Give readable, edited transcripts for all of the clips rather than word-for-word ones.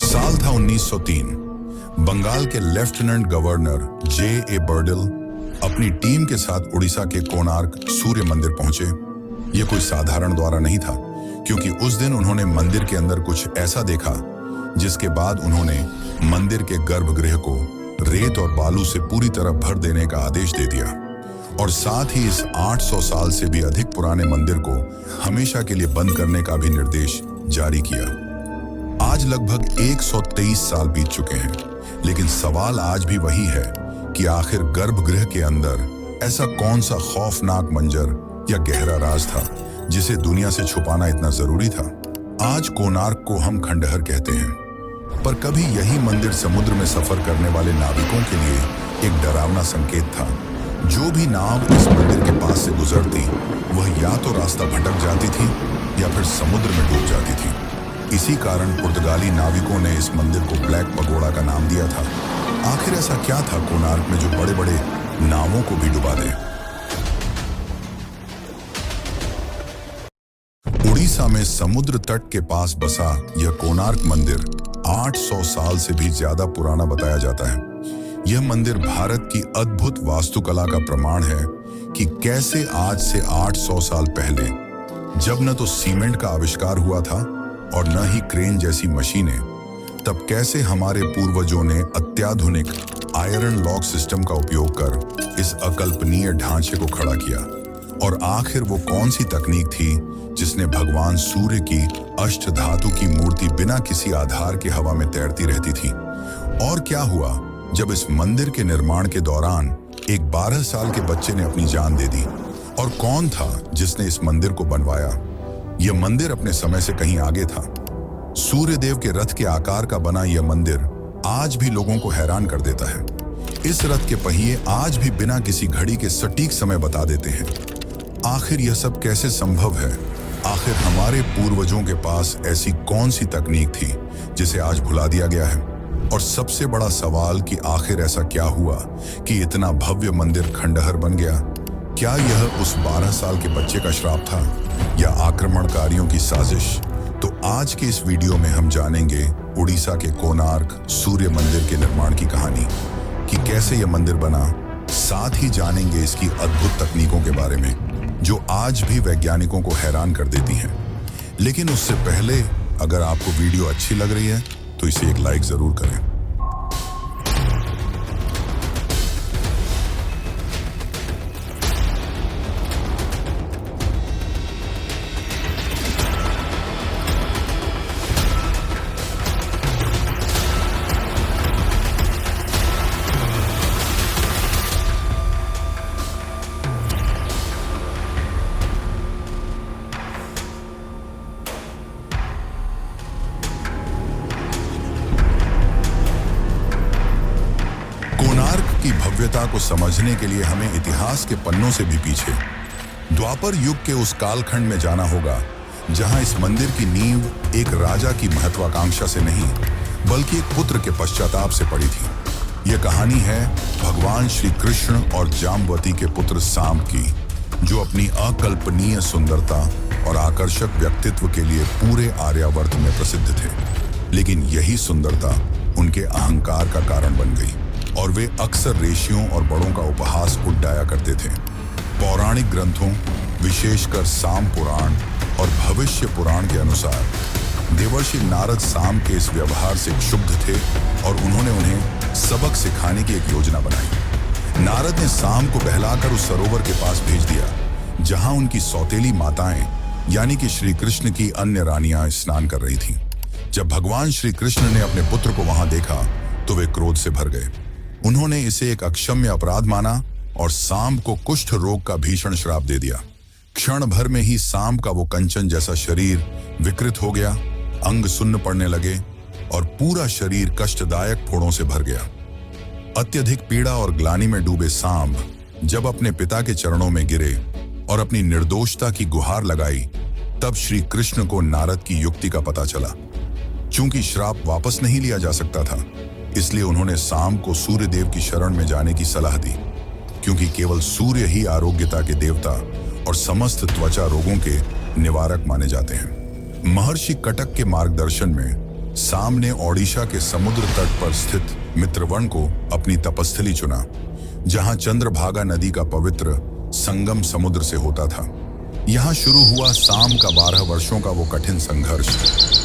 साल था 1903। बंगाल के लेफ्टिनेंट गवर्नर J.A. बर्डिल अपनी टीम के साथ उड़ीसा के कोणार्क सूर्य मंदिर पहुंचे। यह कोई साधारण द्वारा नहीं था, क्योंकि उस दिन उन्होंने मंदिर के अंदर कुछ ऐसा देखा जिसके बाद उन्होंने मंदिर के गर्भगृह को रेत और बालू से पूरी तरह भर देने का आदेश दे दिया और साथ ही इस 800 साल से भी अधिक पुराने मंदिर को हमेशा के लिए बंद करने का भी निर्देश जारी किया। आज लगभग 123 साल बीत चुके हैं, लेकिन सवाल आज भी वही है कि आखिर गर्भगृह के अंदर ऐसा कौन सा खौफनाक मंजर या गहरा राज था जिसे दुनिया से छुपाना इतना जरूरी था। आज कोणार्क को हम खंडहर कहते हैं, पर कभी यही मंदिर समुद्र में सफर करने वाले नाविकों के लिए एक डरावना संकेत था। जो भी नाव इस मंदिर के पास से गुजरती वह या तो रास्ता भटक जाती थी या फिर समुद्र में डूब जाती थी। इसी कारण पुर्तगाली नाविकों ने इस मंदिर को ब्लैक पगोड़ा का नाम दिया था। आखिर ऐसा क्या था कोणार्क में जो बड़े बड़े नावों को भी डुबा दे। उड़ीसा में समुद्र तट के पास बसा यह कोणार्क मंदिर 800 साल से भी ज्यादा पुराना बताया जाता है। यह मंदिर भारत की अद्भुत वास्तुकला का प्रमाण है कि कैसे आज से 800 साल पहले, जब न तो सीमेंट का आविष्कार हुआ था और न ही क्रेन जैसी मशीनें, तब कैसे हमारे पूर्वजों ने अत्याधुनिक आयरन लॉक सिस्टम का उपयोग कर इस अकल्पनीय ढांचे को खड़ा किया। और आखिर वो कौन सी तकनीक थी जिसने भगवान सूर्य की अष्टधातु की मूर्ति बिना किसी आधार के हवा में तैरती रहती थी। और क्या हुआ जब इस मंदिर के निर्माण के दौरान एक 12 साल के बच्चे ने अपनी जान दे दी। और कौन था जिसने इस मंदिर को बनवाया। यह मंदिर अपने समय से कहीं आगे था। सूर्यदेव के रथ के आकार का बना यह मंदिर आज भी लोगों को हैरान कर देता है। इस रथ के पहिए आज भी बिना किसी घड़ी के सटीक समय बता देते हैं। आखिर यह सब कैसे संभव है? आखिर हमारे पूर्वजों के पास ऐसी कौन सी तकनीक थी जिसे आज भुला दिया गया है? और सबसे बड़ा सवाल कि आखिर ऐसा क्या हुआ कि इतना भव्य मंदिर खंडहर बन गया? क्या यह उस 12 साल के बच्चे का श्राप था या आक्रमणकारियों की साजिश? तो आज के इस वीडियो में हम जानेंगे उड़ीसा के कोणार्क सूर्य मंदिर के निर्माण की कहानी, कि कैसे यह मंदिर बना। साथ ही जानेंगे इसकी अद्भुत तकनीकों के बारे में जो आज भी वैज्ञानिकों को हैरान कर देती हैं। लेकिन उससे पहले अगर आपको वीडियो अच्छी लग रही है तो इसे एक लाइक जरूर करें। की भव्यता को समझने के लिए हमें इतिहास के पन्नों से भी पीछे द्वापर युग के उस कालखंड में जाना होगा जहां इस मंदिर की नींव एक राजा की महत्वाकांक्षा से नहीं बल्कि एक पुत्र के पश्चाताप से पड़ी थी। यह कहानी है भगवान श्री कृष्ण और जाम्बवती के पुत्र सांब की, जो अपनी अकल्पनीय सुंदरता और आकर्षक व्यक्तित्व के लिए पूरे आर्यावर्त में प्रसिद्ध थे। लेकिन यही सुंदरता उनके अहंकार का कारण बन गई और वे अक्सर ऋषियों और बड़ों का उपहास उड़ाया करते थे। पौराणिक ग्रंथों, विशेषकर साम पुराण और भविष्य पुराण के अनुसार देवर्षि नारद साम के इस व्यवहार से क्षुब्ध थे और उन्होंने उन्हें सबक सिखाने की एक योजना बनाई। नारद ने साम को बहलाकर उस सरोवर के पास भेज दिया जहां उनकी सौतेली माताएं यानी कि श्री कृष्ण की अन्य रानियां स्नान कर रही थीं। जब भगवान श्री कृष्ण ने अपने पुत्र को वहां देखा तो वे क्रोध से भर गए। उन्होंने इसे एक अक्षम्य अपराध माना और सांब को कुष्ठ रोग का भीषण श्राप दे दिया। क्षण भर में ही सांब का वो कंचन जैसा शरीर विकृत हो गया, अंग सुन्न पड़ने लगे और पूरा शरीर कष्टदायक फोड़ों से भर गया। अत्यधिक पीड़ा और ग्लानि में डूबे सांब जब अपने पिता के चरणों में गिरे और अपनी निर्दोषता की गुहार लगाई, तब श्री कृष्ण को नारद की युक्ति का पता चला। चूंकि श्राप वापस नहीं लिया जा सकता था, इसलिए उन्होंने सांब को सूर्य देव की शरण में जाने की सलाह दी, क्योंकि केवल सूर्य ही आरोग्यता के देवता और समस्त त्वचा रोगों के निवारक माने जाते हैं। महर्षि कटक के मार्गदर्शन में साम ने ओडिशा के समुद्र तट पर स्थित मित्रवन को अपनी तपस्थली चुना, जहां चंद्रभागा नदी का पवित्र संगम समुद्र से होता था। यहां शुरू हुआ साम का 12 वर्षों का वो कठिन संघर्ष,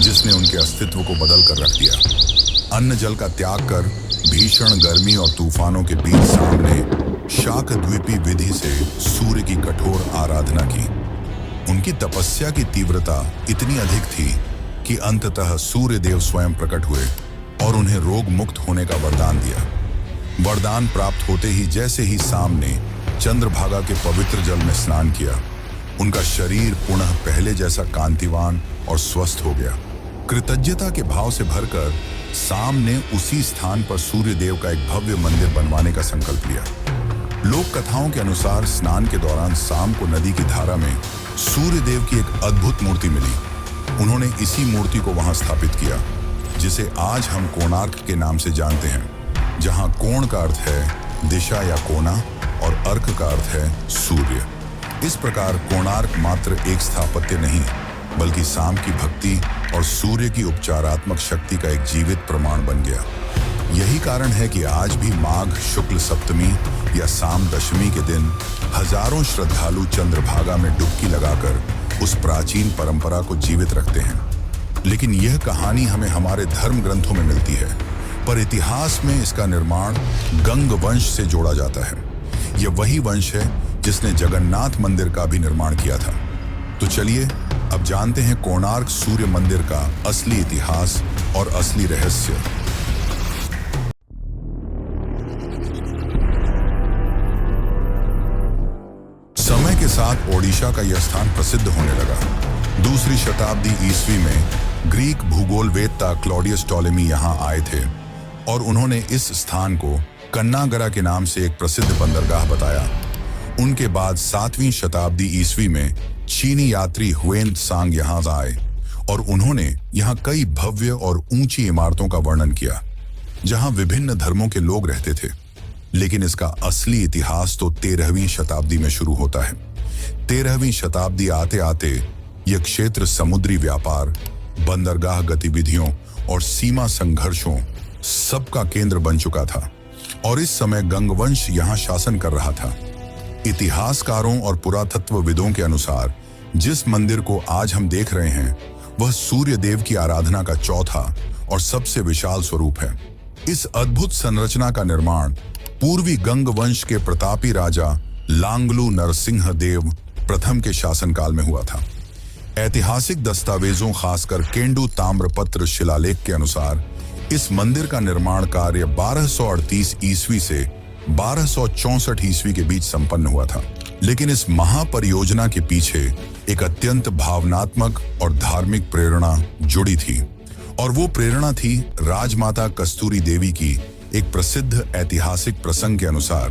जिसने उनके अस्तित्व को बदल कर रख दिया। अन्न जल का त्याग कर भीषण गर्मी और तूफानों के बीच साम ने शाकद्वीपी विधि से सूर्य की कठोर आराधना की। उनकी तपस्या की तीव्रता इतनी अधिक थी कि अंततः सूर्य देव स्वयं प्रकट हुए और उन्हें रोग मुक्त होने का वरदान दिया। वरदान प्राप्त होते ही जैसे ही साम ने चंद्रभागा के पवित्र जल में स्नान किया, उनका शरीर पुनः पहले जैसा कांतिवान और स्वस्थ हो गया। कृतज्ञता के भाव से भरकर साम ने उसी स्थान पर सूर्य देव का एक भव्य मंदिर बनवाने का संकल्प लिया। लोक कथाओं के अनुसार स्नान के दौरान साम को नदी की धारा में सूर्य देव की एक अद्भुत मूर्ति मिली। उन्होंने इसी मूर्ति को वहां स्थापित किया, जिसे आज हम कोणार्क के नाम से जानते हैं, जहां कोण का अर्थ है दिशा या कोना और अर्क का अर्थ है सूर्य। इस प्रकार कोणार्क मात्र एक स्थापत्य नहीं, बल्कि साम की भक्ति और सूर्य की उपचारात्मक शक्ति का एक जीवित प्रमाण बन गया। यही कारण है कि आज भी माघ शुक्ल सप्तमी या साम दशमी के दिन हजारों श्रद्धालु चंद्रभागा में डुबकी लगाकर उस प्राचीन परंपरा को जीवित रखते हैं। लेकिन यह कहानी हमें हमारे धर्म ग्रंथों में मिलती है, पर इतिहास में इसका निर्माण गंग वंश से जोड़ा जाता है। यह वही वंश है जिसने जगन्नाथ मंदिर का भी निर्माण किया था। तो चलिए अब जानते हैं कोणार्क सूर्य मंदिर का असली इतिहास और असली रहस्य। समय के साथ ओडिशा का यह स्थान प्रसिद्ध होने लगा। दूसरी शताब्दी ईस्वी में ग्रीक भूगोलवेत्ता क्लॉडियस टॉलेमी यहां आए थे और उन्होंने इस स्थान को कन्नागरा के नाम से एक प्रसिद्ध बंदरगाह बताया। उनके बाद 7वीं शताब्दी ईस्वी में चीनी यात्री हुएन त्सांग यहां आए और उन्होंने यहां कई भव्य और ऊंची इमारतों का वर्णन किया, जहां विभिन्न धर्मों के लोग रहते थे। लेकिन इसका असली इतिहास तो 13वीं शताब्दी में शुरू होता है। 13वीं शताब्दी आते आते यह क्षेत्र समुद्री व्यापार, बंदरगाह गतिविधियों और सीमा संघर्षों सबका केंद्र बन चुका था और इस समय गंगवंश यहां शासन कर रहा था। इतिहासकारों और पुरातत्वविदों के अनुसार जिस मंदिर को आज हम देख रहे हैं, वह सूर्य देव की आराधना का चौथा और सबसे विशाल स्वरूप है। इस अद्भुत संरचना का निर्माण पूर्वी गंग वंश के प्रतापी राजा लांगलू नरसिंह देव प्रथम के शासनकाल में हुआ था। ऐतिहासिक दस्तावेजों, खासकर केंडू ताम्रपत्र शिलालेख के अनुसार इस मंदिर का निर्माण कार्य 1238 ईस्वी से 1264 ईस्वी के बीच संपन्न हुआ था। लेकिन इस महापरियोजना के पीछे एक अत्यंत भावनात्मक और धार्मिक प्रेरणा जुड़ी थी, और वो प्रेरणा थी राजमाता कस्तूरी देवी की एक प्रसिद्ध ऐतिहासिक प्रसंग के अनुसार।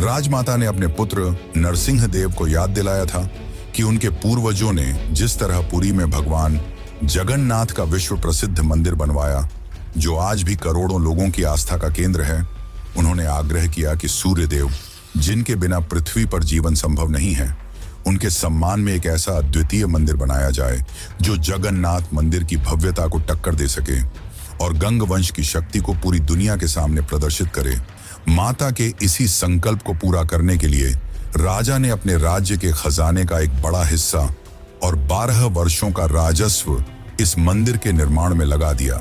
राजमाता ने अपने पुत्र नरसिंह देव को याद दिलाया था कि उनके पूर्वजों ने जिस तरह पुरी में भगवान जगन्नाथ का विश्व प्रसिद्ध मंदिर बनवाया, जो आज भी करोड़ों लोगों की आस्था का केंद्र है, उन्होंने आग्रह किया कि सूर्य देव, जिनके बिना पृथ्वी पर जीवन संभव नहीं है, उनके सम्मान में एक ऐसा अद्वितीय मंदिर बनाया जाए जो जगन्नाथ मंदिर की भव्यता को टक्कर दे सके और गंग वंश की शक्ति को पूरी दुनिया के सामने प्रदर्शित करे। माता के इसी संकल्प को पूरा करने के लिए राजा ने अपने राज्य के खजाने का एक बड़ा हिस्सा और 12 वर्षों का राजस्व इस मंदिर के निर्माण में लगा दिया।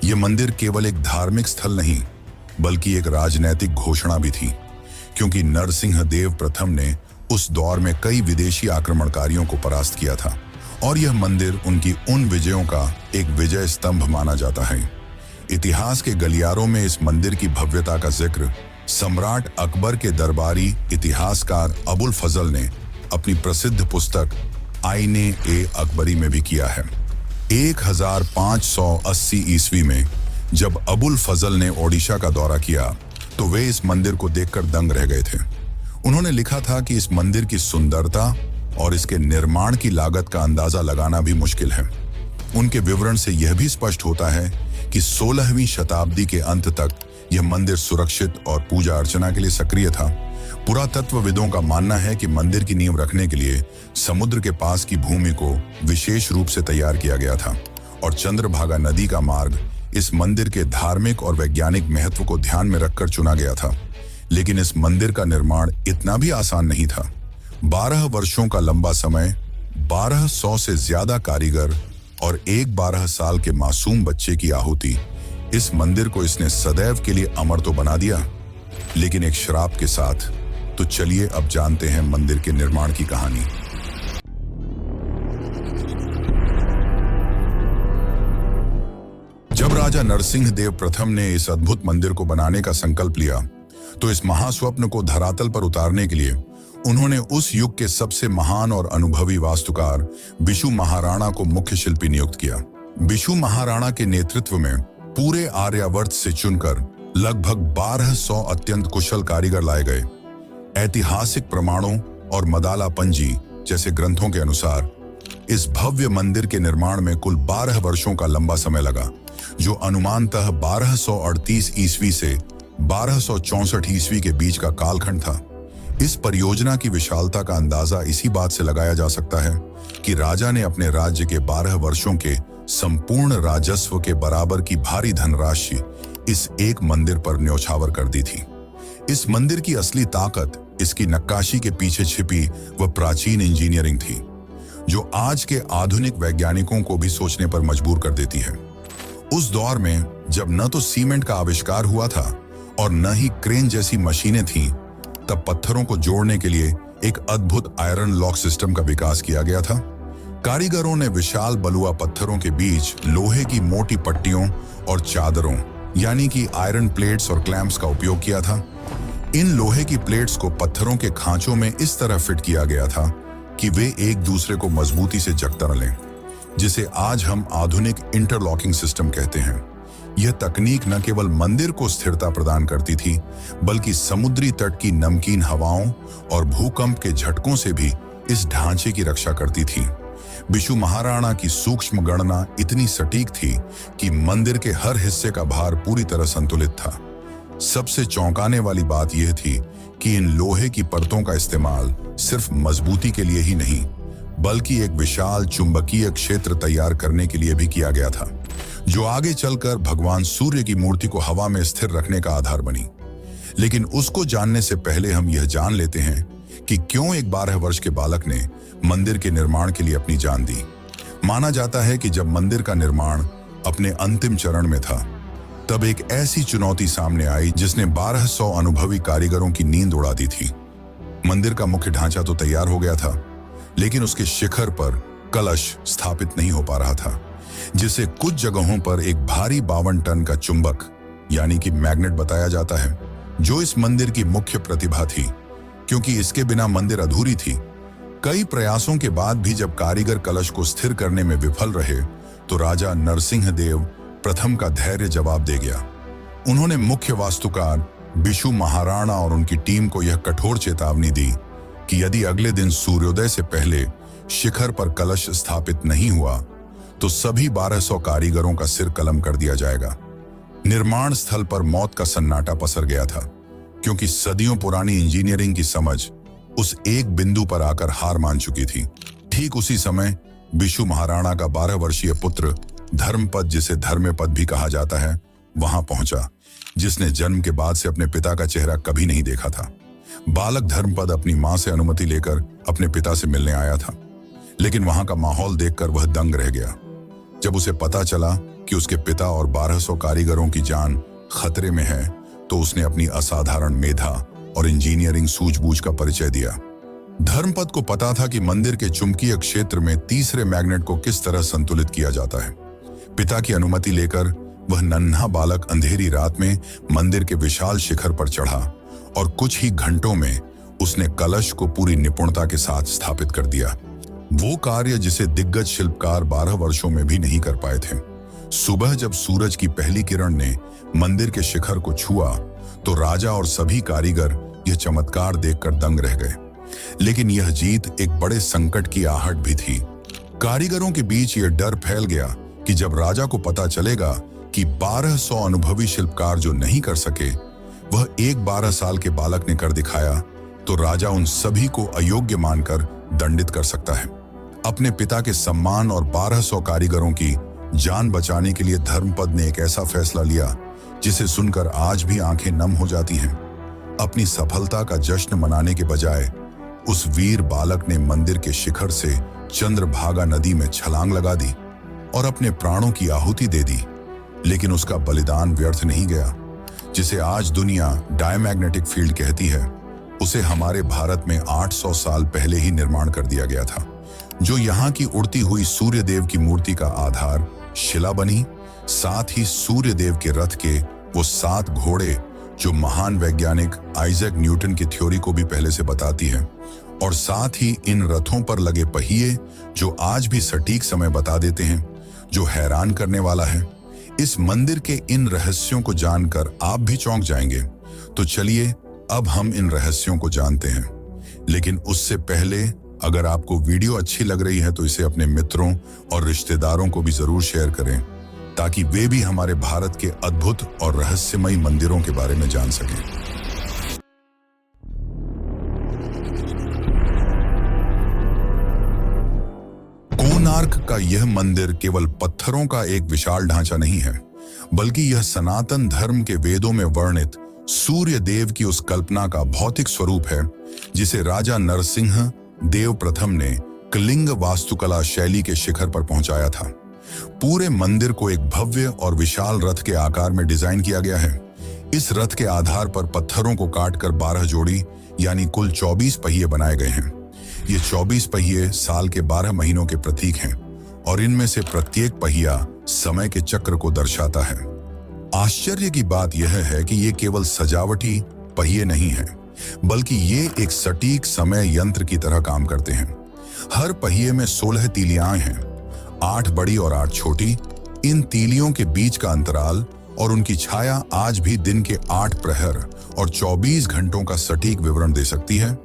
यह मंदिर केवल एक धार्मिक स्थल नहीं, बल्कि एक राजनैतिक घोषणा भी थी, क्योंकि नरसिंह देव प्रथम ने उस दौर में कई विदेशी आक्रमणकारियों को परास्त किया था और यह मंदिर उनकी उन विजयों का एक विजय स्तंभ माना जाता है। इतिहास के गलियारों में इस मंदिर की भव्यता का जिक्र सम्राट अकबर के दरबारी इतिहासकार अबुल फजल ने अपनी प्रसिद्ध पुस्तक आईने ए अकबरी में भी किया है। 1580 ईस्वी में जब अबुल फजल ने ओडिशा का दौरा किया तो वे इस मंदिर को देखकर दंग रह गए थे। उन्होंने लिखा था कि इस मंदिर की सुंदरता और इसके निर्माण की लागत का अंदाजा लगाना भी मुश्किल है। उनके विवरण से यह भी स्पष्ट होता है कि 16वीं शताब्दी के अंत तक यह मंदिर सुरक्षित और पूजा अर्चना के लिए सक्रिय था। पुरातत्वविदों का मानना है कि मंदिर की नींव रखने के लिए समुद्र के पास की भूमि को विशेष रूप से तैयार किया गया था और चंद्रभागा नदी का मार्ग इस मंदिर के धार्मिक और वैज्ञानिक महत्व को ध्यान में रखकर चुना गया था। लेकिन इस मंदिर का निर्माण इतना भी आसान नहीं था। 12 वर्षों का लंबा समय, 1200 से ज्यादा कारीगर और एक 12 साल के मासूम बच्चे की आहुति, इस मंदिर को इसने सदैव के लिए अमर तो बना दिया, लेकिन एक श्राप के साथ। तो चलिए अब जानते हैं मंदिर के निर्माण की कहानी। जब राजा नरसिंह देव प्रथम ने इस अद्भुत मंदिर को बनाने का संकल्प लिया, तो इस महास्वप्न को धरातल पर उतारने के लिए उन्होंने उस युग के सबसे महान और अनुभवी वास्तुकार बिशु महाराणा को मुख्य शिल्पी नियुक्त किया। बिशु महाराणा के नेतृत्व में पूरे आर्यावर्त से चुनकर लगभग 1200 अत्यंत कुशल कारीगर लाए गए। ऐतिहासिक प्रमाणों और मदाला पंजी जैसे ग्रंथों के अनुसार इस भव्य मंदिर के निर्माण में कुल 12 वर्षों का लंबा समय लगा, जो अनुमानतः 1238 ईस्वी से 1264 ईस्वी के बीच का कालखंड था। इस परियोजना की विशालता का अंदाजा इसी बात से लगाया जा सकता है कि राजा ने अपने राज्य के 12 वर्षों के संपूर्ण राजस्व के बराबर की भारी धनराशि इस एक मंदिर पर न्यौछावर कर दी थी। इस मंदिर की असली ताकत इसकी नक्काशी के पीछे छिपी वह प्राचीन इंजीनियरिंग थी, जो आज के आधुनिक वैज्ञानिकों को भी सोचने पर मजबूर कर देती है। उस दौर में जब न तो सीमेंट का आविष्कार हुआ था और न ही क्रेन जैसी मशीनें थीं, तब पत्थरों को जोड़ने के लिए एक अद्भुत आयरन लॉक सिस्टम का विकास किया गया था। कारीगरों ने विशाल बलुआ पत्थरों के बीच लोहे की मोटी पट्टियों और चादरों यानी कि आयरन प्लेट्स और क्लैंप्स का उपयोग किया था। इन लोहे की प्लेट्स को पत्थरों के खांचों में इस तरह फिट किया गया था कि वे एक दूसरे को मजबूती से जकड़ लें, जिसे आज हम आधुनिक इंटरलॉकिंग सिस्टम कहते हैं। यह तकनीक न केवल मंदिर को स्थिरता प्रदान करती थी, बल्कि समुद्री तट की नमकीन हवाओं और भूकंप के झटकों से भी इस ढांचे की रक्षा करती थी। बिशु महाराणा की सूक्ष्म गणना इतनी सटीक थी कि मंदिर के हर हिस्से का भार पूरी तरह संतुलित था। सबसे चौंकाने वाली बात यह थी कि इन लोहे की परतों का इस्तेमाल सिर्फ मजबूती के लिए ही नहीं, बल्कि एक विशाल चुंबकीय क्षेत्र तैयार करने के लिए भी किया गया था, जो आगे चलकर भगवान सूर्य की मूर्ति को हवा में स्थिर रखने का आधार बनी। लेकिन उसको जानने से पहले हम यह जान लेते हैं कि क्यों एक 12 वर्ष के बालक ने मंदिर के निर्माण के लिए अपनी जान दी। माना जाता है कि जब मंदिर का निर्माण अपने अंतिम चरण में था, तब एक ऐसी चुनौती सामने आई जिसने 1200 अनुभवी कारीगरों की नींद उड़ा दी थी। मंदिर का मुख्य ढांचा तो तैयार हो गया था, लेकिन उसके शिखर पर कलश स्थापित नहीं हो पा रहा था, जिसे कुछ जगहों पर एक भारी 52 टन का चुंबक यानी कि मैग्नेट बताया जाता है, जो इस मंदिर की मुख्य प्रतिभा थी, क्योंकि इसके बिना मंदिर अधूरी थी। कई प्रयासों के बाद भी जब कारीगर कलश को स्थिर करने में विफल रहे, तो राजा नरसिंह देव प्रथम का धैर्य जवाब दे गया। उन्होंने मुख्य वास्तुकार बिशु महाराणा और उनकी टीम को यह कठोर चेतावनी दी कि यदि अगले दिन सूर्योदय से पहले शिखर पर कलश स्थापित नहीं हुआ, तो सभी 1200 कारीगरों का सिर कलम कर दिया जाएगा। निर्माण स्थल पर मौत का सन्नाटा पसर गया था, क्योंकि सदियों पुरानी इंजीनियरिंग की समझ उस एक बिंदु पर आकर हार मान चुकी थी। ठीक उसी समय बिशु महाराणा का 12 वर्षीय पुत्र धर्मपद, जिसे धर्मपद भी कहा जाता है, वहां पहुंचा, जिसने जन्म के बाद से अपने पिता का चेहरा कभी नहीं देखा था। बालक धर्मपद अपनी मां से अनुमति लेकर अपने पिता से मिलने आया था, लेकिन वहां का माहौल देखकर वह दंग रह गया। जब उसे पता चला कि उसके पिता और 1200 कारीगरों की जान खतरे में है, तो उसने अपनी असाधारण मेधा और इंजीनियरिंग सूझबूझ का परिचय दिया। धर्मपद को पता था कि मंदिर के चुंबकीय क्षेत्र में तीसरे मैग्नेट को किस तरह संतुलित किया जाता है। पिता की अनुमति लेकर वह नन्हा बालक अंधेरी रात में मंदिर के विशाल शिखर पर चढ़ा और कुछ ही घंटों में उसने कलश को पूरी निपुणता के साथ स्थापित कर दिया। वो कार्य जिसे दिग्गज शिल्पकार 12 वर्षों में भी नहीं कर पाए थे। सुबह जब सूरज की पहली किरण ने मंदिर के शिखर को छुआ, तो राजा और सभी कारीगर यह चमत्कार देखकर दंग रह गए। लेकिन यह जीत एक बड़े संकट की आहट भी थी। कारीगरों के बीच यह डर फैल गया कि जब राजा को पता चलेगा कि 1200 अनुभवी शिल्पकार जो नहीं कर सके, वह एक 12 साल के बालक ने कर दिखाया, तो राजा उन सभी को अयोग्य मानकर दंडित कर सकता है। अपने पिता के सम्मान और 1200 कारीगरों की जान बचाने के लिए धर्मपद ने एक ऐसा फैसला लिया जिसे सुनकर आज भी आंखें नम हो जाती हैं। अपनी सफलता का जश्न मनाने के बजाय उस वीर बालक ने मंदिर के शिखर से चंद्रभागा नदी में छलांग लगा दी और अपने प्राणों की आहुति दे दी। लेकिन उसका बलिदान व्यर्थ नहीं गया। जिसे आज दुनिया डायमैग्नेटिक फील्ड कहती है, उसे हमारे भारत में 800 साल पहले ही निर्माण कर दिया गया था, जो यहाँ की उड़ती हुई सूर्य देव की मूर्ति का आधार शिला बनी। साथ ही सूर्य देव के रथ के वो 7 घोड़े जो महान वैज्ञानिक आइजैक न्यूटन की थ्योरी को भी पहले से बताती है, और साथ ही इन रथों पर लगे पहिए जो आज भी सटीक समय बता देते हैं, जो हैरान करने वाला है। इस मंदिर के इन रहस्यों को जानकर आप भी चौंक जाएंगे। तो चलिए अब हम इन रहस्यों को जानते हैं। लेकिन उससे पहले अगर आपको वीडियो अच्छी लग रही है तो इसे अपने मित्रों और रिश्तेदारों को भी जरूर शेयर करें, ताकि वे भी हमारे भारत के अद्भुत और रहस्यमयी मंदिरों के बारे में जान सकें। कोणार्क का यह मंदिर केवल पत्थरों का एक विशाल ढांचा नहीं है, बल्कि यह सनातन धर्म के वेदों में वर्णित सूर्य देव की उस कल्पना का भौतिक स्वरूप है जिसे राजा नरसिंह देव प्रथम ने कलिंग वास्तुकला शैली के शिखर पर पहुंचाया था। पूरे मंदिर को एक भव्य और विशाल रथ के आकार में डिजाइन किया गया है। इस रथ के आधार पर पत्थरों को काटकर 12 जोड़ी यानी कुल 24 पहिए बनाए गए हैं। ये 24 पहिए साल के 12 महीनों के प्रतीक हैं और इनमें से प्रत्येक पहिया समय के चक्र को दर्शाता है। आश्चर्य की बात यह है कि ये केवल सजावटी पहिए नहीं हैं, बल्कि ये एक सटीक समय यंत्र की तरह काम करते हैं। हर पहिए में 16 तीलियां हैं, 8 बड़ी और 8 छोटी। इन तीलियों के बीच का अंतराल और उनकी छाया आज भी दिन के 8 प्रहर और 24 घंटों का सटीक विवरण दे सकती है।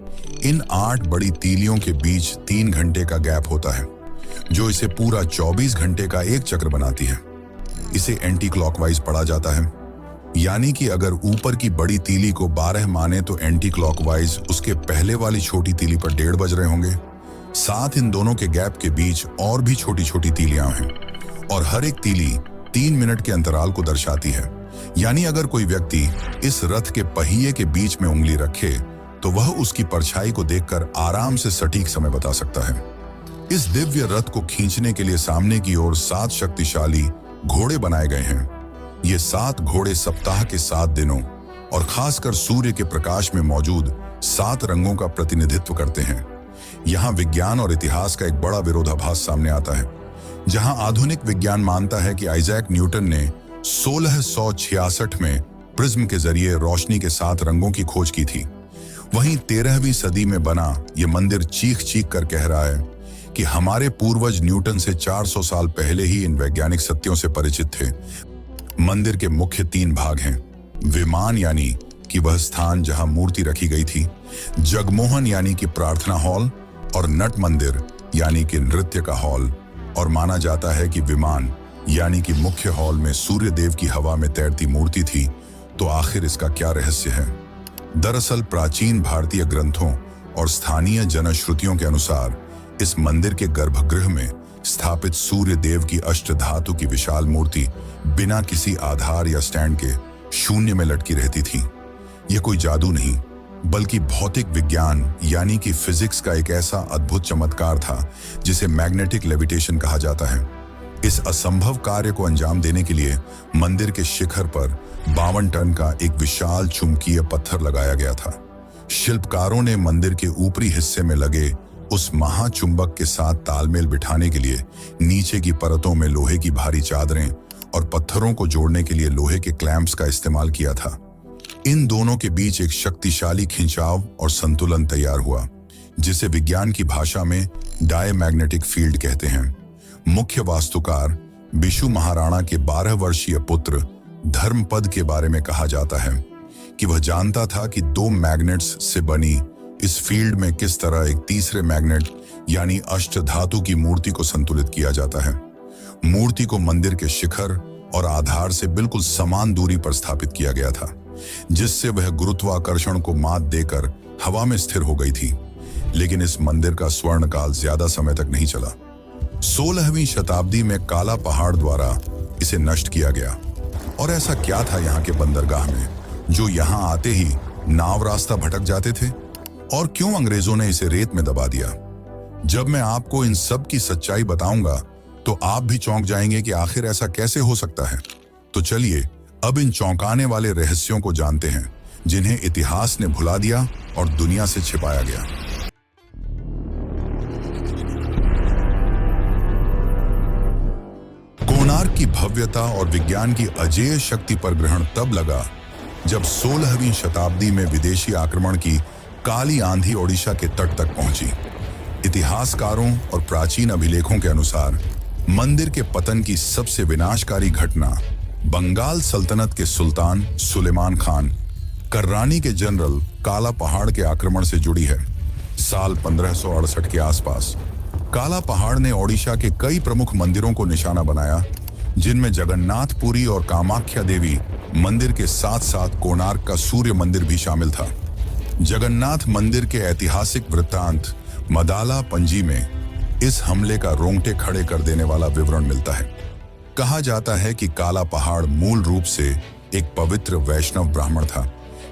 इन 8 बड़ी तीलियों के बीच 3 घंटे का गैप होता है, जो इसे पूरा 24 घंटे का एक चक्र बनाती है। इसे एंटी क्लॉकवाइज पढ़ा जाता है, यानी कि अगर ऊपर की बड़ी तीली को 12 माने तो एंटी क्लॉकवाइज उसके पहले वाली छोटी तीली पर 1:30 बज रहे होंगे। साथ इन दोनों के गैप के बीच और भी छोटी छोटी तीलियां हैं और हर एक तीली 3 मिनट के अंतराल को दर्शाती है। यानी अगर कोई व्यक्ति इस रथ के पहिए के बीच में उंगली रखे तो वह उसकी परछाई को देखकर आराम से सटीक समय बता सकता है। इस दिव्य रथ को खींचने के लिए सामने की ओर 7 शक्तिशाली घोड़े बनाए गए हैं। ये 7 घोड़े सप्ताह के 7 दिनों और खासकर सूर्य के प्रकाश में मौजूद 7 रंगों का प्रतिनिधित्व करते हैं। यहाँ विज्ञान और इतिहास का एक बड़ा विरोधाभास सामने आता है। जहाँ आधुनिक विज्ञान मानता है कि आइजैक न्यूटन ने 1666 में प्रिज्म के जरिए रोशनी के 7 रंगों की खोज की थी, वहीं 13वीं सदी में बना ये मंदिर चीख चीख कर कह रहा है कि हमारे पूर्वज न्यूटन से 400 साल पहले ही इन वैज्ञानिक सत्यों से परिचित थे। मंदिर के मुख्य 3 भाग हैं। विमान यानी कि वह स्थान जहां मूर्ति रखी गई थी, जगमोहन यानी कि प्रार्थना हॉल, और नट मंदिर यानी कि नृत्य का हॉल। और माना जाता है कि विमान यानी कि मुख्य हॉल में सूर्य देव की हवा में तैरती मूर्ति थी। तो आखिर इसका क्या रहस्य है? दरअसल प्राचीन भारतीय ग्रंथों और स्थानीय जनश्रुतियों के अनुसार इस मंदिर के गर्भगृह में स्थापित सूर्य देव की अष्टधातु की विशाल मूर्ति बिना किसी आधार या स्टैंड के शून्य में लटकी रहती थी। यह कोई जादू नहीं, बल्कि भौतिक विज्ञान यानी कि फिजिक्स का एक ऐसा अद्भुत चमत्कार था जिसे मैग्नेटिक लेविटेशन कहा जाता है। इस असंभव कार्य को अंजाम देने के लिए मंदिर के शिखर पर 52 टन का एक विशाल चुंबकीय पत्थर लगाया गया था। शिल्पकारों ने मंदिर के ऊपरी हिस्से में लगे उस महाचुंबक के साथ तालमेल बिठाने के लिए नीचे की परतों में लोहे की भारी चादरें और पत्थरों को जोड़ने के लिए लोहे के क्लैंप्स का इस्तेमाल किया था। इन दोनों के बीच एक शक्तिशाली खिंचाव और संतुलन तैयार हुआ, जिसे विज्ञान की भाषा में डायमैग्नेटिक फील्ड कहते हैं। मुख्य वास्तुकार बिशु महाराणा के 12 वर्षीय पुत्र धर्मपद के बारे में कहा जाता है कि वह जानता था कि 2 मैग्नेट्स से बनी इस फील्ड में किस तरह एक तीसरे मैग्नेट यानी अष्टधातु की मूर्ति को संतुलित किया जाता है। मूर्ति को मंदिर के शिखर और आधार से बिल्कुल समान दूरी पर स्थापित किया गया था, जिससे वह गुरुत्वाकर्षण को मात देकर हवा में स्थिर हो गई थी। लेकिन इस मंदिर का स्वर्णकाल ज्यादा समय तक नहीं चला। 16वीं शताब्दी में काला पहाड़ द्वारा इसे नष्ट किया गया। और ऐसा क्या था यहाँ के बंदरगाह में जो यहाँ आते ही नाव रास्ता भटक जाते थे? और क्यों अंग्रेजों ने इसे रेत में दबा दिया? जब मैं आपको इन सब की सच्चाई बताऊंगा तो आप भी चौंक जाएंगे कि आखिर ऐसा कैसे हो सकता है। तो चलिए अब इन चौंकाने वाले रहस्यों को जानते हैं जिन्हें इतिहास ने भुला दिया और दुनिया से छिपाया गया। कोणार्क की भव्यता और विज्ञान की अजेय शक्ति पर ग्रहण तब लगा जब 16वीं शताब्दी में विदेशी आक्रमण की काली आंधी ओडिशा के तट तक पहुंची। इतिहासकारों और प्राचीन अभिलेखों के अनुसार मंदिर के पतन की सबसे विनाशकारी घटना बंगाल सल्तनत के सुल्तान सुलेमान खान कर्रानी के जनरल काला पहाड़ के आक्रमण से जुड़ी है। साल 1568 के आसपास काला पहाड़ ने ओडिशा के कई प्रमुख मंदिरों को निशाना बनाया, जिनमें जगन्नाथपुरी और कामाख्या देवी मंदिर के साथ साथ कोणार्क का सूर्य मंदिर भी शामिल था। जगन्नाथ मंदिर के ऐतिहासिक वृत्तांत मदाला पंजी में इस हमले का रोंगटे खड़े कर देने वाला विवरण मिलता है। कहा जाता है कि काला पहाड़ मूल रूप से एक पवित्र वैष्णव ब्राह्मण था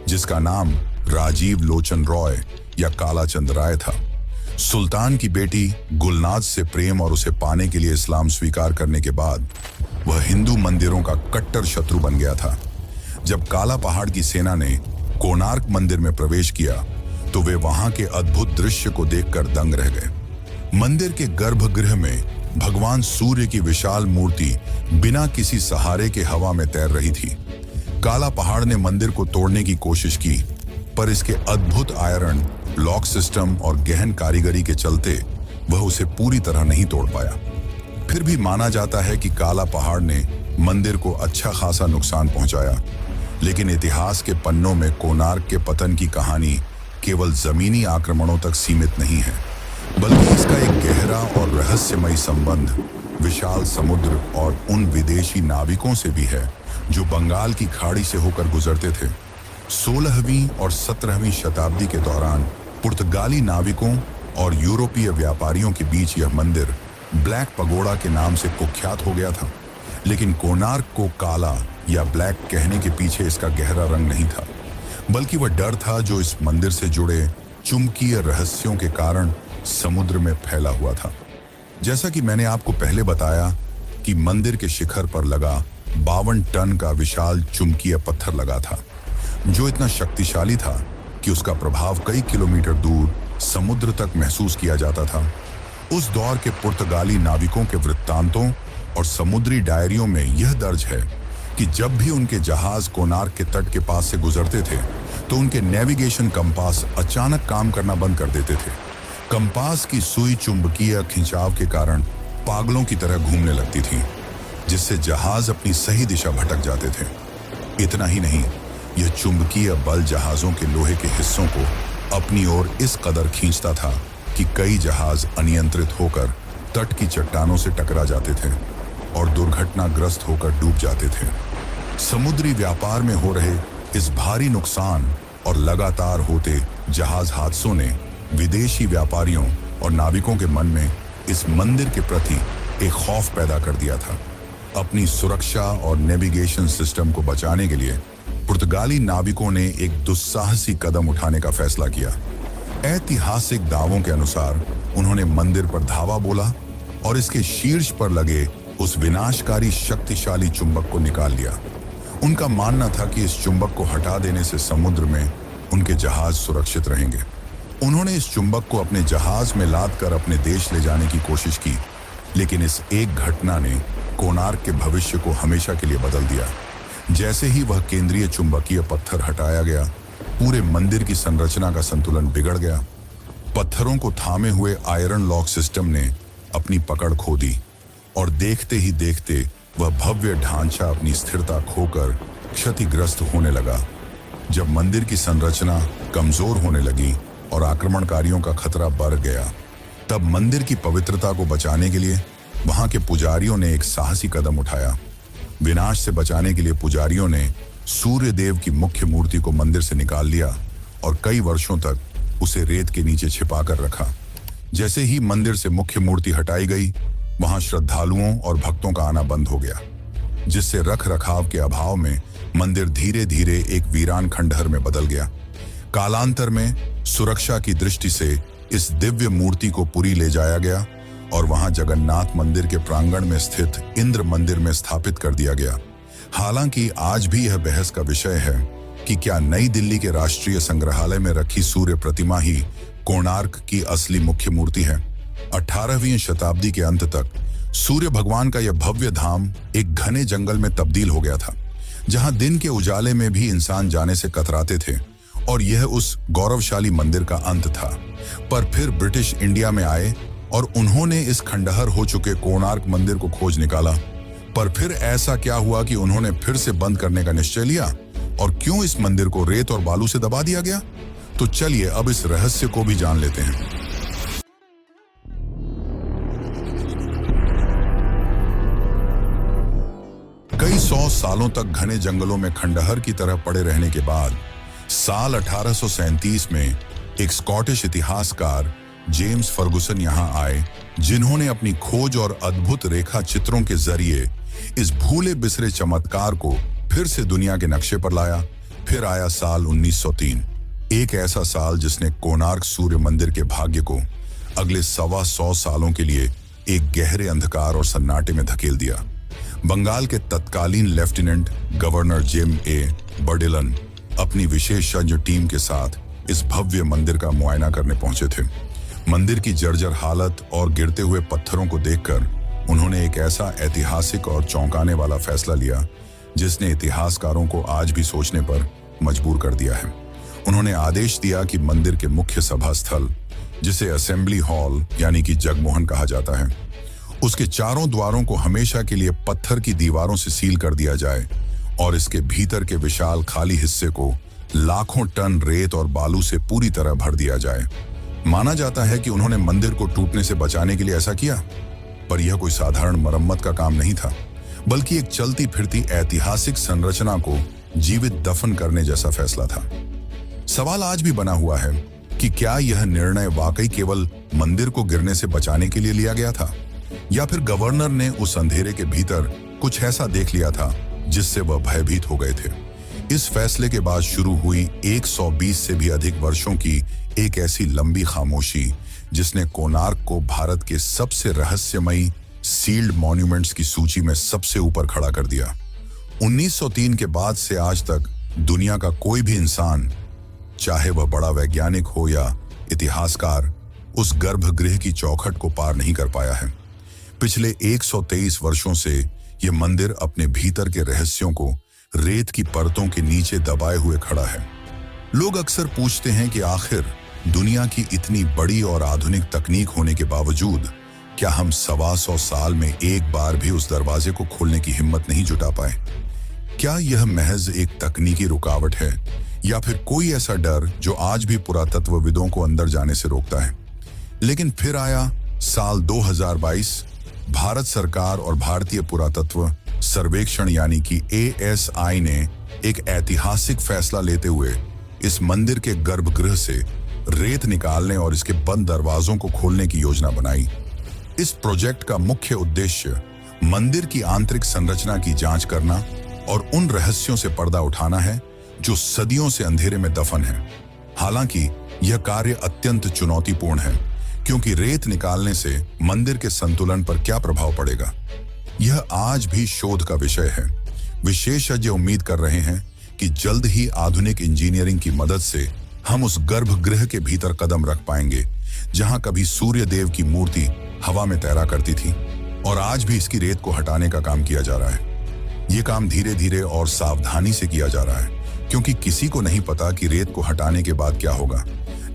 जिसका नाम राजीव लोचन रॉय या काला चंद राय था। सुल्तान की बेटी गुलनाज से प्रेम और उसे पाने के लिए इस्लाम स्वीकार करने के बाद वह हिंदू मंदिरों का कट्टर शत्रु बन गया था। जब काला पहाड़ की सेना ने कोणार्क मंदिर में प्रवेश किया तो वे वहां के अद्भुत दृश्य को देखकर दंग रह गए। मंदिर के गर्भगृह में भगवान सूर्य की विशाल मूर्ति बिना किसी सहारे के हवा में तैर रही थी। काला पहाड़ ने मंदिर को तोड़ने की कोशिश की, पर इसके अद्भुत आयरन लॉक सिस्टम और गहन कारीगरी के चलते वह उसे पूरी तरह नहीं तोड़ पाया। फिर भी माना जाता है कि काला पहाड़ ने मंदिर को अच्छा खासा नुकसान पहुंचाया, लेकिन इतिहास के पन्नों में कोणार्क के पतन की कहानी केवल जमीनी आक्रमणों तक सीमित नहीं है, बल्कि इसका एक गहरा और रहस्यमयी संबंध विशाल समुद्र और उन विदेशी नाविकों से भी है जो बंगाल की खाड़ी से होकर गुजरते थे। 16वीं और 17वीं शताब्दी के दौरान पुर्तगाली नाविकों और यूरोपीय व्यापारियों के बीच यह मंदिर ब्लैक पगोड़ा के नाम से कुख्यात हो गया था। लेकिन कोणार्क को काला या ब्लैक कहने के पीछे इसका गहरा रंग नहीं था, बल्कि वह डर था जो इस मंदिर से जुड़े चुंबकीय रहस्यों के कारण समुद्र में फैला हुआ था। जैसा कि मैंने आपको पहले बताया कि मंदिर के शिखर पर लगा 52 टन का विशाल चुंबकीय पत्थर लगा था, जो इतना शक्तिशाली था कि उसका प्रभाव कई किलोमीटर दूर समुद्र तक महसूस किया जाता था। उस दौर के पुर्तगाली नाविकों के वृत्तांतों और समुद्री डायरियों में यह दर्ज है कि जब भी उनके जहाज कोणार्क के तट के पास से गुजरते थे तो उनके नेविगेशन कंपास अचानक काम करना बंद कर देते थे। कंपास की सुई चुंबकीय खिंचाव के कारण पागलों की तरह घूमने लगती थी, जिससे जहाज अपनी सही दिशा भटक जाते थे। इतना ही नहीं, यह चुंबकीय बल जहाजों के लोहे के हिस्सों को अपनी ओर इस कदर खींचता था कि कई जहाज अनियंत्रित होकर तट की चट्टानों से टकरा जाते थे और दुर्घटनाग्रस्त होकर डूब जाते थे। समुद्री व्यापार में हो रहे इस भारी नुकसान और लगातार होते जहाज हादसों ने विदेशी व्यापारियों और नाविकों के मन में इस मंदिर के प्रति एक खौफ पैदा कर दिया था। अपनी सुरक्षा और नेविगेशन सिस्टम को बचाने के लिए पुर्तगाली नाविकों ने एक दुस्साहसी कदम उठाने का फैसला किया। ऐतिहासिक दावों के अनुसार उन्होंने मंदिर पर धावा बोला और इसके शीर्ष पर लगे उस विनाशकारी शक्तिशाली चुंबक को निकाल लिया। उनका मानना था कि इस चुंबक को हटा देने से समुद्र में उनके जहाज सुरक्षित रहेंगे। उन्होंने इस चुंबक को अपने जहाज में लाद कर अपने देश ले जाने की कोशिश की, लेकिन इस एक घटना ने कोणार्क के भविष्य को हमेशा के लिए बदल दिया। जैसे ही वह केंद्रीय चुंबकीय पत्थर हटाया गया, पूरे मंदिर की संरचना का संतुलन बिगड़ गया। पत्थरों को थामे हुए आयरन लॉक सिस्टम ने अपनी पकड़ खो दी और देखते ही देखते वह भव्य ढांचा अपनी स्थिरता खोकर क्षतिग्रस्त होने लगा। जब मंदिर की संरचना कमजोर होने लगी और आक्रमणकारियों का खतरा बढ़ गया, तब मंदिर की पवित्रता को बचाने के लिए वहां के पुजारियों ने एक साहसी कदम उठाया। विनाश से बचाने के लिए पुजारियों ने सूर्य देव की मुख्य मूर्ति को मंदिर से निकाल लिया और कई वर्षों तक उसे रेत के नीचे छिपा कर रखा। जैसे ही मंदिर से मुख्य मूर्ति हटाई गई, वहां श्रद्धालुओं और भक्तों का आना बंद हो गया, जिससे रख रखाव के अभाव में मंदिर धीरे धीरे एक वीरान खंडहर में बदल गया। कालांतर में सुरक्षा की दृष्टि से इस दिव्य मूर्ति को पुरी ले जाया गया और वहां जगन्नाथ मंदिर के प्रांगण में स्थित इंद्र मंदिर में स्थापित कर दिया गया। हालांकि आज भी यह बहस का विषय है कि क्या नई दिल्ली के राष्ट्रीय संग्रहालय में रखी सूर्य प्रतिमा ही कोणार्क की असली मुख्य मूर्ति है। 18वीं शताब्दी के अंत तक सूर्य भगवान का यह भव्य धाम एक घने जंगल में तब्दील हो गया था, जहां दिन के उजाले में भी इंसान जाने से कतराते थे, और यह उस गौरवशाली मंदिर का अंत था। पर फिर ब्रिटिश इंडिया में आए और उन्होंने इस खंडहर हो चुके कोणार्क मंदिर को खोज निकाला। पर फिर ऐसा क्या हुआ कि उन्होंने फिर से बंद करने का निश्चय लिया, और क्यों इस मंदिर को रेत और बालू से दबा दिया गया? तो चलिए अब इस रहस्य को भी जान लेते हैं। कई 100 सालों तक घने जंगलों में खंडहर की तरह पड़े रहने के बाद साल 1837 में एक स्कॉटिश इतिहासकार जेम्स फर्गुसन यहां आए, जिन्होंने अपनी खोज और अद्भुत रेखा चित्रों के जरिए इस भूले बिसरे चमत्कार को फिर से दुनिया के नक्शे पर लाया। फिर आया साल 1903, एक ऐसा साल जिसने कोणार्क सूर्य मंदिर के भाग्य को अगले 125 सालों के लिए एक गहरे अंधकार और सन्नाटे में धकेल दिया। बंगाल के तत्कालीन लेफ्टिनेंट गवर्नर जेम ए बर्डिलन अपनी विशेषज्ञ टीम के साथ इस भव्य मंदिर का मुआयना करने पहुंचे थे। मंदिर की जर्जर हालत और गिरते हुए पत्थरों को देखकर उन्होंने एक ऐसा ऐतिहासिक और चौंकाने वाला फैसला लिया जिसने इतिहासकारों को आज भी सोचने पर मजबूर कर दिया है। उन्होंने आदेश दिया कि मंदिर के मुख्य सभा स्थल, जिसे असेंबली हॉल यानी कि जगमोहन कहा जाता है, उसके चारों द्वारों को हमेशा के लिए पत्थर की दीवारों से सील कर दिया जाए और इसके भीतर के विशाल खाली हिस्से को लाखों टन रेत और बालू से पूरी तरह भर दिया जाए। माना जाता है कि उन्होंने मंदिर को टूटने से बचाने के लिए ऐसा किया, पर यह कोई साधारण मरम्मत का काम नहीं था, बल्कि एक चलती फिरती ऐतिहासिक संरचना को जीवित दफन करने जैसा फैसला था। सवाल आज भी बना हुआ है कि क्या यह निर्णय वाकई केवल मंदिर को गिरने से बचाने के लिए लिया गया था, या फिर गवर्नर ने उस अंधेरे के भीतर कुछ ऐसा देख लिया था जिससे वह भयभीत हो गए थे। इस फैसले के बाद शुरू हुई 120 से भी अधिक वर्षों की एक ऐसी लंबी खामोशी जिसने कोणार्क को भारत के सबसे रहस्यमयी सील्ड मॉन्यूमेंट्स की सूची में सबसे ऊपर खड़ा कर दिया। 1903 के बाद से आज तक दुनिया का कोई भी इंसान, चाहे वह बड़ा वैज्ञानिक हो या इतिहासकार, उस गर्भगृह की चौखट को पार नहीं कर पाया है। पिछले 123 वर्षों से यह मंदिर अपने भीतर के रहस्यों को रेत की परतों के नीचे दबाए हुए खड़ा है। लोग अक्सर पूछते हैं कि आखिर दुनिया की इतनी बड़ी और आधुनिक तकनीक होने के बावजूद क्या हम 125 साल में एक बार भी उस दरवाजे को खोलने की हिम्मत नहीं जुटा पाए? क्या यह महज एक तकनीकी रुकावट है, या फिर कोई ऐसा डर जो आज भी पुरातत्वविदों को अंदर जाने से रोकता है? लेकिन फिर आया साल 2022। भारत सरकार और भारतीय पुरातत्व सर्वेक्षण यानी कि ASI ने एक ऐतिहासिक फैसला लेते हुए इस मंदिर के गर्भगृह से रेत निकालने और इसके बंद दरवाजों को खोलने की योजना बनाई। इस प्रोजेक्ट का मुख्य उद्देश्य मंदिर की आंतरिक संरचना की जांच करना और उन रहस्यों से पर्दा उठाना है जो सदियों से अंधेरे में दफन है। हालांकि यह कार्य अत्यंत चुनौतीपूर्ण है, क्योंकि रेत निकालने से मंदिर के संतुलन पर क्या प्रभाव पड़ेगा, यह आज भी शोध का विषय है। विशेषज्ञ उम्मीद कर रहे हैं कि जल्द ही आधुनिक इंजीनियरिंग की मदद से हम उस गर्भगृह के भीतर कदम रख पाएंगे जहां कभी सूर्य देव की मूर्ति हवा में तैरा करती थी, और आज भी इसकी रेत को हटाने का काम किया जा रहा है। यह काम धीरे धीरे और सावधानी से किया जा रहा है, क्योंकि किसी को नहीं पता कि रेत को हटाने के बाद क्या होगा।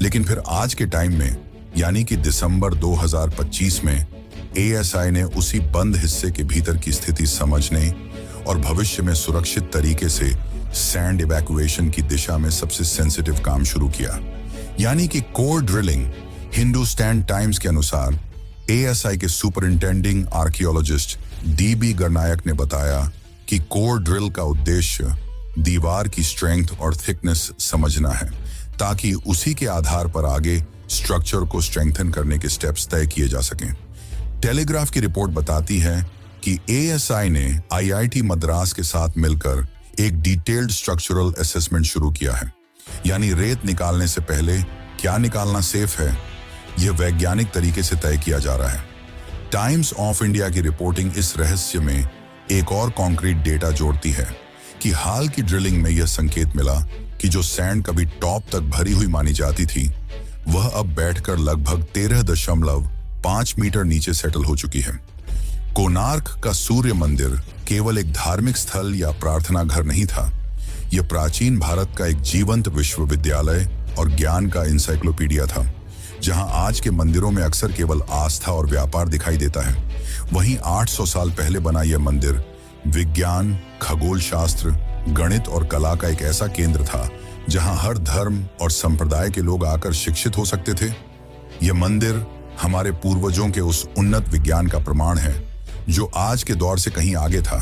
लेकिन फिर आज के टाइम में, यानी कि दिसंबर 2025 में, ASI ने उसी बंद हिस्से के भीतर की स्थिति समझने और भविष्य में सुरक्षित तरीके से सैंड इवैक्यूएशन की दिशा में सबसे सेंसिटिव काम शुरू किया, यानी कि कोर ड्रिलिंग। हिंदुस्तान टाइम्स के अनुसार ASI के सुपरिंटेंडिंग आर्कियोलॉजिस्ट DB गणनायक ने बताया कि कोर ड्रिल का उद्देश्य दीवार की स्ट्रेंथ और थिकनेस समझना है, ताकि उसी के आधार पर आगे स्ट्रक्चर को स्ट्रेंथन करने के स्टेप्स तय किए जा सकें। टेलीग्राफ की रिपोर्ट बताती है कि एएसआई ने आईआईटी मद्रास के साथ मिलकर एक डिटेल्ड स्ट्रक्चरल असेसमेंट शुरू किया है। यानी रेत निकालने से पहले क्या निकालना सेफ है, यह वैज्ञानिक तरीके से तय किया जा रहा है। टाइम्स ऑफ इंडिया की रिपोर्टिंग इस रहस्य में एक और कॉन्क्रीट डेटा जोड़ती है कि हाल की ड्रिलिंग में यह संकेत मिला कि जो सैंड कभी टॉप तक भरी हुई मानी जाती थी, वह अब बैठकर लगभग 13.5 मीटर नीचे सेटल हो चुकी है। कोणार्क का सूर्य मंदिर केवल एक धार्मिक स्थल या प्रार्थना घर नहीं था, यह प्राचीन भारत का एक जीवंत विश्वविद्यालय और ज्ञान का इंसाइक्लोपीडिया था। जहां आज के मंदिरों में अक्सर केवल आस्था और व्यापार दिखाई देता है, वहीं 800 साल पहले बना यह मंदिर विज्ञान, खगोल शास्त्र, गणित और कला का एक ऐसा केंद्र था जहां हर धर्म और संप्रदाय के लोग आकर शिक्षित हो सकते थे। यह मंदिर हमारे पूर्वजों के उस उन्नत विज्ञान का प्रमाण है जो आज के दौर से कहीं आगे था।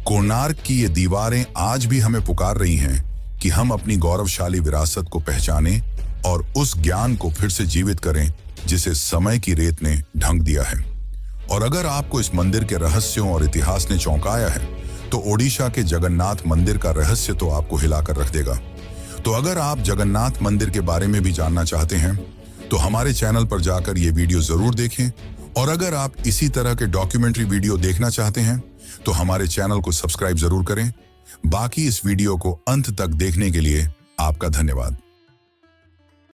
कोणार्क की ये दीवारें आज भी हमें पुकार रही हैं कि हम अपनी गौरवशाली विरासत को पहचानें और उस ज्ञान को फिर से जीवित करें जिसे समय की रेत ने ढंक दिया है। और अगर आपको इस मंदिर के रहस्यों और इतिहास ने चौंकाया है, तो ओडिशा के जगन्नाथ मंदिर का रहस्य तो आपको हिलाकर रख देगा। तो अगर आप जगन्नाथ मंदिर के बारे में भी जानना चाहते हैं, तो हमारे चैनल पर जाकर ये वीडियो जरूर देखें। और अगर आप इसी तरह के डॉक्यूमेंट्री वीडियो देखना चाहते हैं, तो हमारे चैनल को सब्सक्राइब जरूर करें। बाकी इस वीडियो को अंत तक देखने के लिए आपका धन्यवाद।